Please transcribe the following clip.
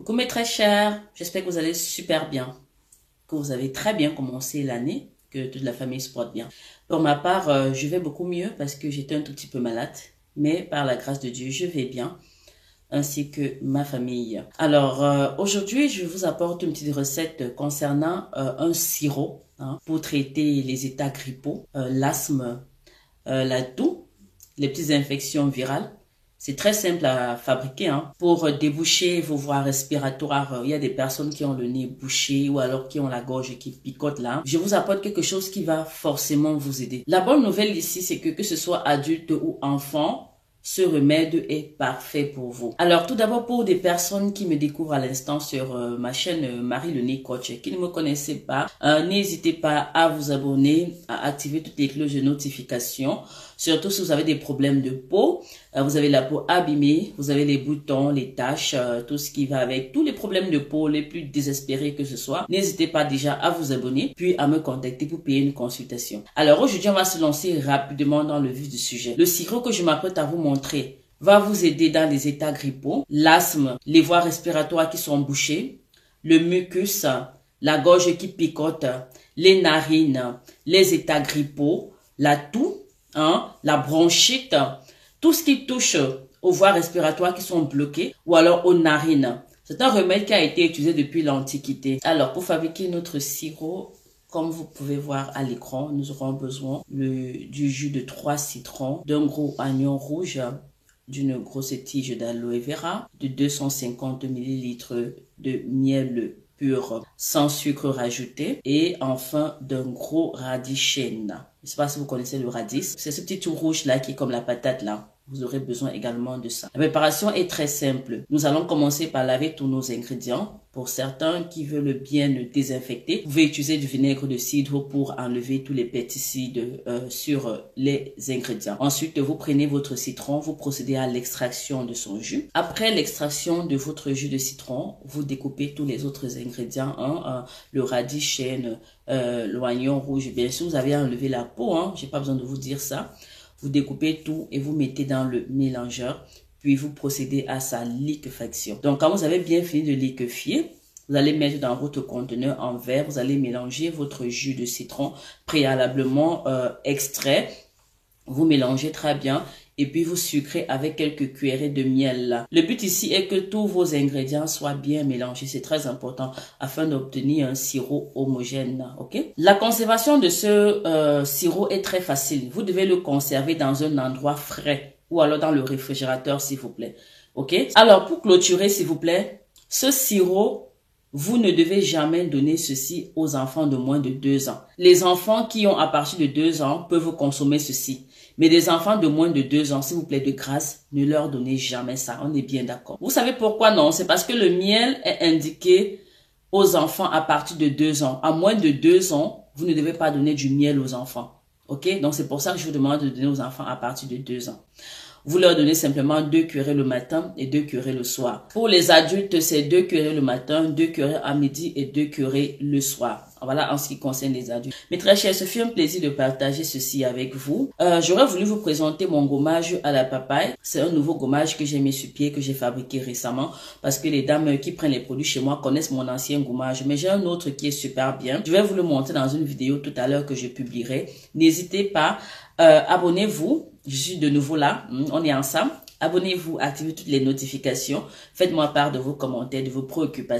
Coucou mes très chers, j'espère que vous allez super bien, que vous avez très bien commencé l'année, que toute la famille se porte bien. Pour ma part, je vais beaucoup mieux parce que j'étais un tout petit peu malade, mais par la grâce de Dieu, je vais bien, ainsi que ma famille. Alors, aujourd'hui, je vous apporte une petite recette concernant un sirop pour traiter les états grippaux, l'asthme, la toux, les petites infections virales. C'est très simple à fabriquer pour déboucher vos voies respiratoires. Il y a des personnes qui ont le nez bouché ou alors qui ont la gorge qui picote là. Je vous apporte quelque chose qui va forcément vous aider. La bonne nouvelle ici, c'est que ce soit adulte ou enfant, ce remède est parfait pour vous. Alors tout d'abord pour des personnes qui me découvrent à l'instant sur ma chaîne Marie le Nez Coach, qui ne me connaissaient pas, n'hésitez pas à vous abonner, à activer toutes les cloches de notification, surtout si vous avez des problèmes de peau, vous avez la peau abîmée, vous avez les boutons, les taches, tout ce qui va avec, tous les problèmes de peau les plus désespérés que ce soit. N'hésitez pas déjà à vous abonner, puis à me contacter pour payer une consultation. Alors aujourd'hui, on va se lancer rapidement dans le vif du sujet. Le sirop que je m'apprête à vous montrer va vous aider dans les états grippaux, l'asthme, les voies respiratoires qui sont bouchées, le mucus, la gorge qui picote, les narines, les états grippaux, la toux, la bronchite, tout ce qui touche aux voies respiratoires qui sont bloquées ou alors aux narines. C'est un remède qui a été utilisé depuis l'Antiquité. Alors, pour fabriquer notre sirop, comme vous pouvez voir à l'écran, nous aurons besoin du jus de 3 citrons, d'un gros oignon rouge, d'une grosse tige d'aloe vera, de 250 ml de miel pur sans sucre rajouté et enfin d'un gros radis chêne. Je ne sais pas si vous connaissez le radis. C'est ce petit tout rouge là qui est comme la patate là. Vous aurez besoin également de ça. La préparation est très simple. Nous allons commencer par laver tous nos ingrédients. Pour certains qui veulent bien le désinfecter, vous pouvez utiliser du vinaigre de cidre pour enlever tous les pesticides sur les ingrédients. Ensuite, vous prenez votre citron, vous procédez à l'extraction de son jus. Après l'extraction de votre jus de citron, vous découpez tous les autres ingrédients, le radis chêne, l'oignon rouge. Bien sûr, vous avez enlevé la peau, j'ai pas besoin de vous dire ça. Vous découpez tout et vous mettez dans le mélangeur, puis vous procédez à sa liquéfaction. Donc, quand vous avez bien fini de liquéfier, vous allez mettre dans votre conteneur en verre, vous allez mélanger votre jus de citron préalablement extrait. Vous mélangez très bien et puis vous sucrez avec quelques cuillerées de miel. Le but ici est que tous vos ingrédients soient bien mélangés. C'est très important afin d'obtenir un sirop homogène. Ok? La conservation de ce sirop est très facile. Vous devez le conserver dans un endroit frais ou alors dans le réfrigérateur s'il vous plaît. Ok? Alors pour clôturer s'il vous plaît, ce sirop, vous ne devez jamais donner ceci aux enfants de moins de 2 ans. Les enfants qui ont à partir de 2 ans peuvent consommer ceci. Mais des enfants de moins de 2 ans, s'il vous plaît, de grâce, ne leur donnez jamais ça. On est bien d'accord. Vous savez pourquoi non? C'est parce que le miel est indiqué aux enfants à partir de 2 ans. À moins de 2 ans, vous ne devez pas donner du miel aux enfants. Ok? Donc c'est pour ça que je vous demande de donner aux enfants à partir de 2 ans. Vous leur donnez simplement 2 cuillerées le matin et 2 cuillerées le soir. Pour les adultes, c'est 2 cuillerées le matin, 2 cuillerées à midi et 2 cuillerées le soir. Voilà en ce qui concerne les adultes. Mes très chers, ce fut un plaisir de partager ceci avec vous. J'aurais voulu vous présenter mon gommage à la papaye. C'est un nouveau gommage que j'ai mis sur pied, que j'ai fabriqué récemment parce que les dames qui prennent les produits chez moi connaissent mon ancien gommage. Mais j'ai un autre qui est super bien. Je vais vous le montrer dans une vidéo tout à l'heure que je publierai. N'hésitez pas, abonnez-vous. Je suis de nouveau là, on est ensemble. Abonnez-vous, activez toutes les notifications. Faites-moi part de vos commentaires, de vos préoccupations.